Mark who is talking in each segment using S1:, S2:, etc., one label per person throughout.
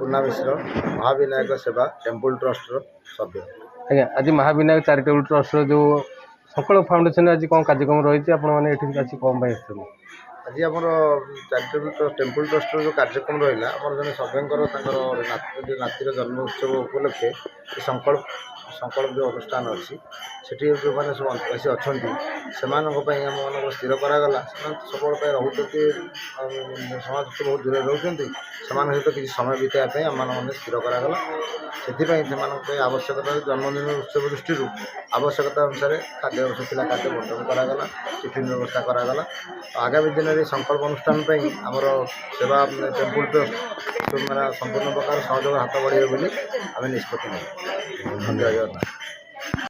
S1: पूर्णा मिश्र महाविनायक सेवा temple trust सभ्य।
S2: आज्ञा आज महाविनायक चैरिटेबल ट्रस्ट जो संकल्प फाउंडेशन आज कौन कार्यक्रम रही आज कौन
S1: आज आम चैरिटेबल ट्रस्ट टेम्पल ट्रस्ट जो कार्यक्रम रहा आम जन सभ्यंकर नातिर जन्म उत्सव उपलक्षे संकल्प जो अनुष्ठान अच्छी से जो मैंने सब आदिवासी अच्छा से आम मान स्थिर करागला सब रोचे समाज तो बहुत दूर रोचे सहित किसी समय बिताई आम मैंने स्थिर करागला से आवश्यकता जन्मदिन उत्सव दृष्टि आवश्यकता अनुसार खाद्य शुखला खाद्य बंटन करागला टिफिन व्यवस्था करागला। आगामी दिन में संकल्प अनुष्ठान आमर सेवा टेम्पल ट्रस्ट मैंने संपूर्ण प्रकार सहयोग हाथ बढ़े बोली आम निष्पत्ति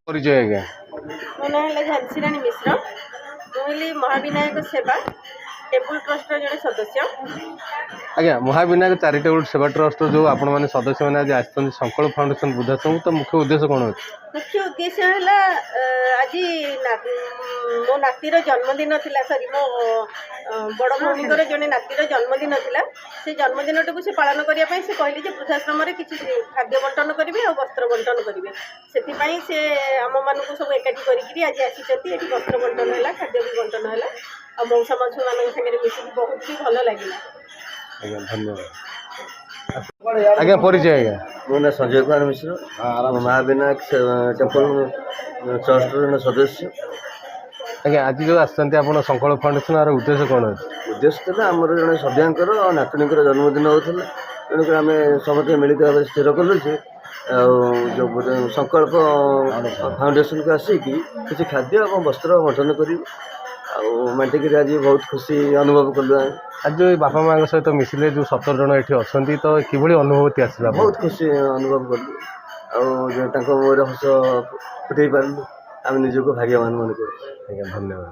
S2: परिचय आज्ञा
S3: मो ना है झांसीराणी मिश्र मुझे महाविनायक सेवा टेम्पल ट्रस्ट जड़े सदस्य।
S2: आज्ञा महाविनायक चैरिटेबल सेवा ट्रस्ट जो आपण मैंने सदस्य मैंने आज आसते संकल्प फाउंडेशन वृद्धाश्रम तो मुख्य उद्देश्य कौन अच्छे?
S3: मुख्य उद्देश्य है आज मो नातीर जन्मदिन थिला सॉरी मो बड़ भौणीकर जड़े नातीर जन्मदिन थिला से जन्मदिन टाक से पालन करने से कहली जे वृद्धाश्रम किसी खाद्य बंटन करेंगे और वस्त्र बंटन करेंगे से से आम मानक सब एकाठी करी आज आसी वस्त्र बंटन है खाद्य भी बंटन है और मौसा माछू मान सागर मिसिक बहुत भी भल लगे।
S2: धन्यवाद आज्ञा परिचय आज्ञा
S1: मो ना संजय कुमार मिश्र महाविनायक टेम्पल ट्रस्ट सदस्य।
S2: आज्ञा आज जो आसते आप संकल्प फाउंडेशन यार उद्देश्य कौन अच्छे?
S1: उद्देश्य था आमर जड़े सभ्यांकर और नातुणीकर जन्मदिन होता तेणुक आम समस्त मिलित भाव स्थिर कलु जे जो संकल्प फाउंडेशन को आसिकी किसी खाद्य और वस्त्र बंटन कर बांटिक आज बहुत खुशी अनुभव कलु।
S2: आज जो बापा माँ सहित मिसिले जो 17 जन ये अच्छा तो किभली अनुभूति आसला?
S1: बहुत खुशी अनुभव कलु और हस फुटे पार्लु आम निजक भाग्यवान मन करूँ।
S2: धन्यवाद।